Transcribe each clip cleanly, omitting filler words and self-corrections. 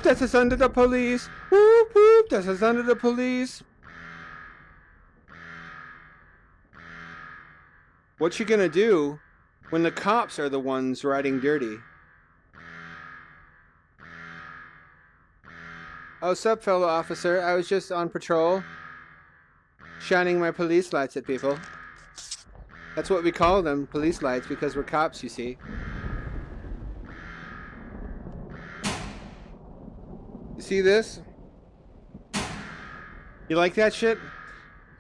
whoop, that's us under the police. Whoop, whoop, that's us under the police. What you gonna do when the cops are the ones riding dirty? Oh, sup, fellow officer. I was just on patrol, shining my police lights at people. That's what we call them, police lights, because we're cops, you see. You see this? You like that shit?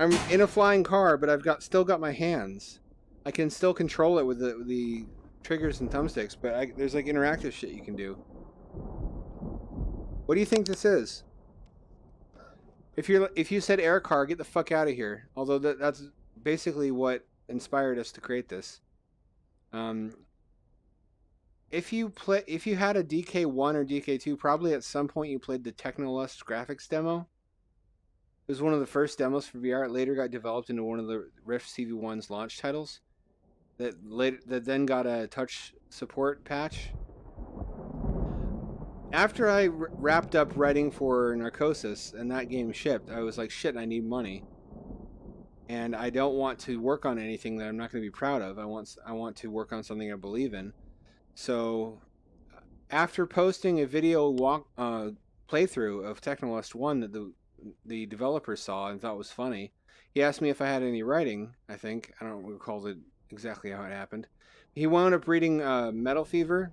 I'm in a flying car, but I've still got my hands. I can still control it with the triggers and thumbsticks, but there's like interactive shit you can do. What do you think this is? If you said air car, get the fuck out of here. Although that's basically what inspired us to create this. If you had a DK1 or DK2, probably at some point you played the Technolust graphics demo. It was one of the first demos for VR. It later got developed into one of the Rift CV1's launch titles. That then got a touch support patch. After I wrapped up writing for Narcosis and that game shipped, I was like, shit, I need money. And I don't want to work on anything that I'm not going to be proud of. I want to work on something I believe in. So after posting a video playthrough of Technolust 1 that the developer saw and thought was funny, he asked me if I had any writing, I think. I don't recall exactly how it happened. He wound up reading Metal Fever.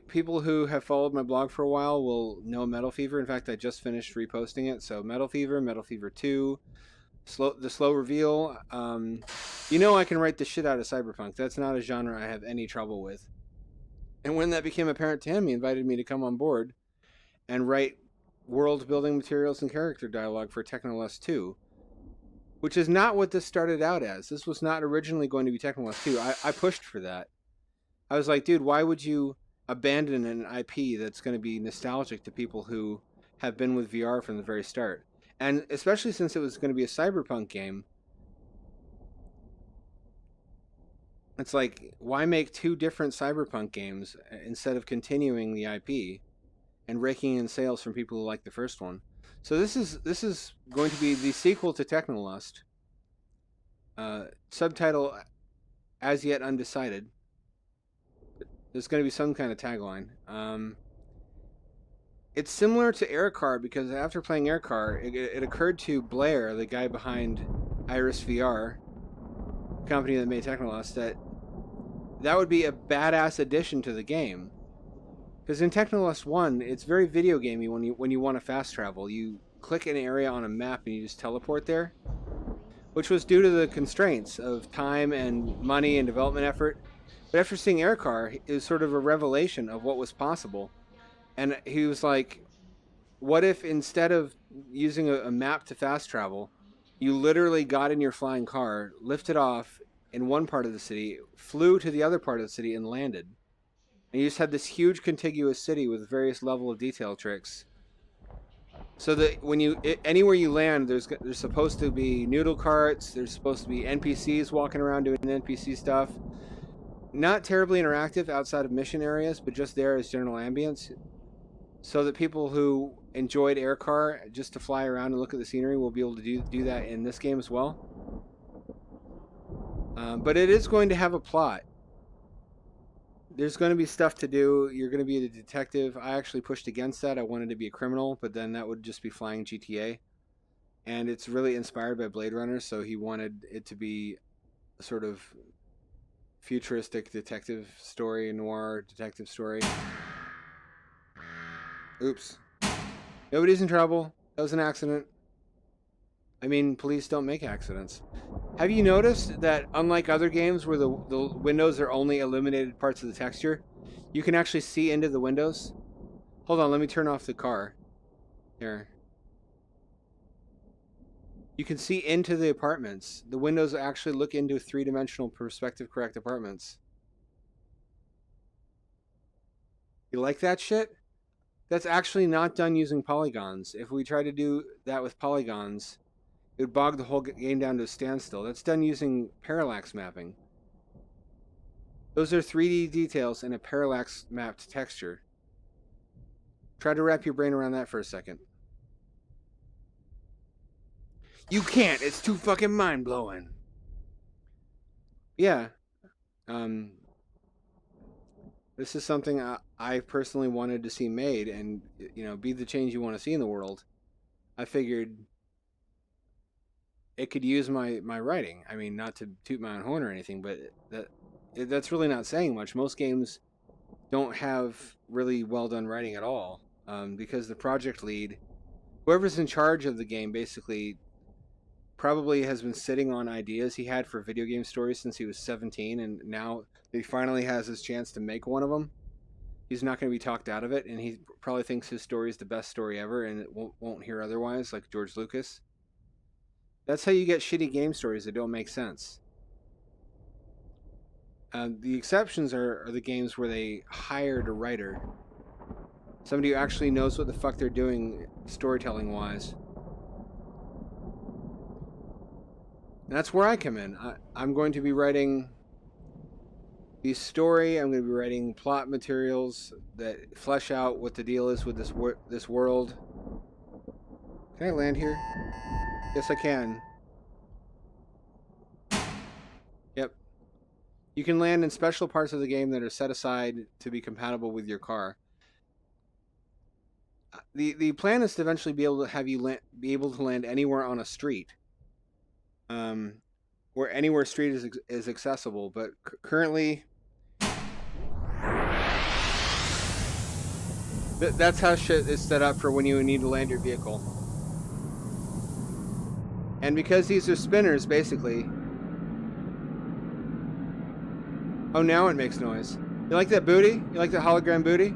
People who have followed my blog for a while will know Metal Fever. In fact, I just finished reposting it. So Metal Fever 2, the Slow Reveal. You know I can write the shit out of cyberpunk. That's not a genre I have any trouble with. And when that became apparent to him, he invited me to come on board and write world building materials and character dialogue for Technolust 2. Which is not what this started out as. This was not originally going to be Technolust 2. I pushed for that. I was like, dude, why would you abandon an IP that's going to be nostalgic to people who have been with VR from the very start? And especially since it was going to be a cyberpunk game, it's like, why make two different cyberpunk games instead of continuing the IP and raking in sales from people who like the first one? So this is going to be the sequel to Technolust. Subtitle as yet undecided. There's going to be some kind of tagline. It's similar to Aircar because after playing Aircar, it occurred to Blair, the guy behind Iris VR, company that made Technolust, that would be a badass addition to the game. Because in Technolust 1, it's very video gamey when you want to fast travel. You click an area on a map and you just teleport there, which was due to the constraints of time and money and development effort. But after seeing Aircar, it was sort of a revelation of what was possible. And he was like, what if instead of using a map to fast travel, you literally got in your flying car, lifted off in one part of the city, flew to the other part of the city and landed. And you just had this huge contiguous city with various level of detail tricks. So that when anywhere you land, there's supposed to be noodle carts, there's supposed to be NPCs walking around doing NPC stuff. Not terribly interactive outside of mission areas, but just there as general ambience. So that people who enjoyed Aircar just to fly around and look at the scenery will be able to do that in this game as well. But it is going to have a plot. There's going to be stuff to do. You're going to be a detective. I actually pushed against that. I wanted to be a criminal, but then that would just be flying GTA. And it's really inspired by Blade Runner, so he wanted it to be a sort of futuristic detective story, noir detective story. Oops. Nobody's in trouble. That was an accident. I mean, police don't make accidents. Have you noticed that unlike other games where the windows are only illuminated parts of the texture, you can actually see into the windows? Hold on, let me turn off the car. Here. You can see into the apartments. The windows actually look into three-dimensional perspective correct apartments. You like that shit? That's actually not done using polygons. If we try to do that with polygons, it would bog the whole game down to a standstill. That's done using parallax mapping. Those are 3D details in a parallax mapped texture. Try to wrap your brain around that for a second. You can't. It's too fucking mind-blowing. Yeah. This is something I personally wanted to see made and, you know, be the change you want to see in the world. I figured it could use my writing. I mean, not to toot my own horn or anything, but that's really not saying much. Most games don't have really well done writing at all, because the project lead, whoever's in charge of the game, basically probably has been sitting on ideas he had for video game stories since he was 17, and now he finally has his chance to make one of them. He's not going to be talked out of it, and he probably thinks his story is the best story ever, and it won't hear otherwise, like George Lucas. That's how you get shitty game stories that don't make sense. The exceptions are the games where they hired a writer. Somebody who actually knows what the fuck they're doing storytelling-wise. That's where I come in. I'm going to be writing the story. I'm going to be writing plot materials that flesh out what the deal is with this world. Can I land here? Yes, I can. Yep. You can land in special parts of the game that are set aside to be compatible with your car. The plan is to eventually be able to have you be able to land anywhere on a street. Where anywhere street is accessible, but currently that's how shit is set up for when you need to land your vehicle. And because these are spinners, basically. Oh, now it makes noise. You like that booty? You like that hologram booty?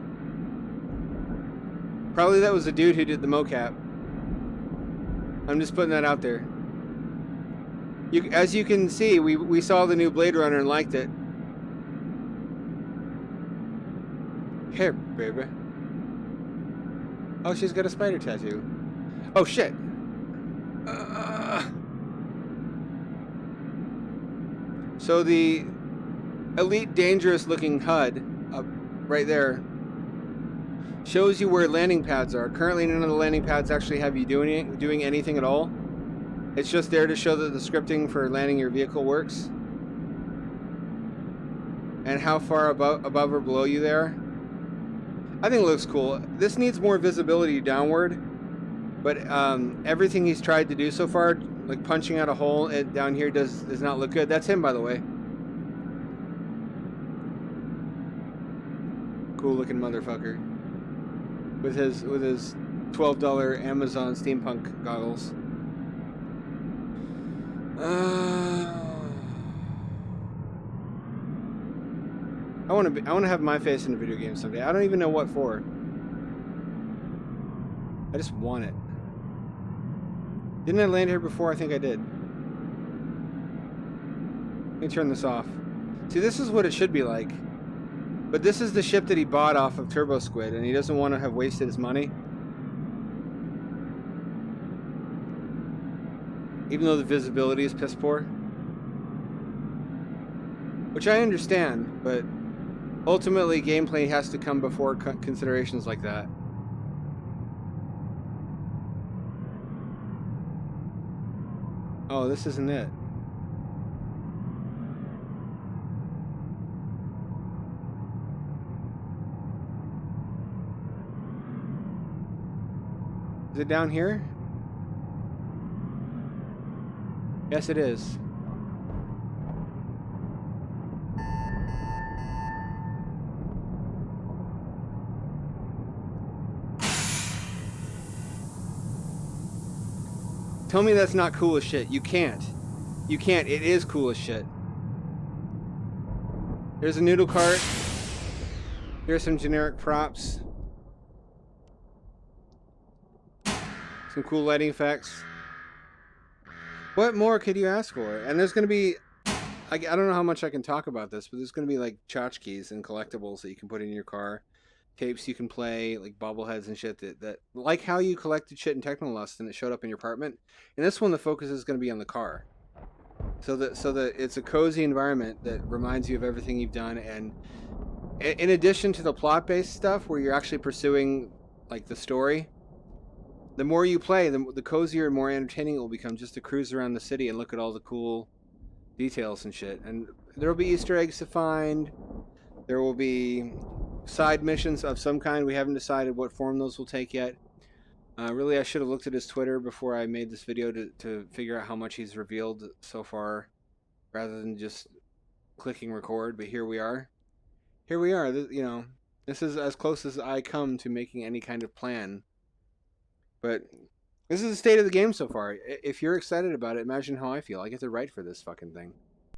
Probably that was the dude who did the mocap. I'm just putting that out there. As you can see, we saw the new Blade Runner and liked it. Here, baby. Oh, she's got a spider tattoo. Oh, shit. So the Elite Dangerous looking HUD up right there shows you where landing pads are. Currently, none of the landing pads actually have you doing anything at all. It's just there to show that the scripting for landing your vehicle works. And how far above or below you they are. I think it looks cool. This needs more visibility downward. But everything he's tried to do so far, like punching out a hole down here, does not look good. That's him, by the way. Cool looking motherfucker. With his $12 Amazon steampunk goggles. I want to have my face in a video game someday. I don't even know what for. I just want it. Didn't I land here before? I think I did. Let me turn this off. See, this is what it should be like. But this is the ship that he bought off of Turbo Squid, and he doesn't want to have wasted his money. Even though the visibility is piss poor. Which I understand, but ultimately gameplay has to come before considerations like that. Oh, this isn't it. Is it down here? Yes, it is. Tell me that's not cool as shit. You can't. You can't. It is cool as shit. There's a noodle cart. Here's some generic props. Some cool lighting effects. What more could you ask for? And there's going to be... I don't know how much I can talk about this, but there's going to be like tchotchkes and collectibles that you can put in your car. Tapes you can play, like bobbleheads and shit that like how you collected shit in Technolust and it showed up in your apartment. And this one, the focus is going to be on the car. So that it's a cozy environment that reminds you of everything you've done. And in addition to the plot-based stuff where you're actually pursuing like the story. The more you play, the cozier and more entertaining it will become just to cruise around the city and look at all the cool details and shit. And there will be Easter eggs to find. There will be side missions of some kind. We haven't decided what form those will take yet. Really, I should have looked at his Twitter before I made this video to figure out how much he's revealed so far, rather than just clicking record. But here we are. Here we are. You know, this is as close as I come to making any kind of plan. But this is the state of the game so far. If you're excited about it, imagine how I feel. I get to write for this fucking thing.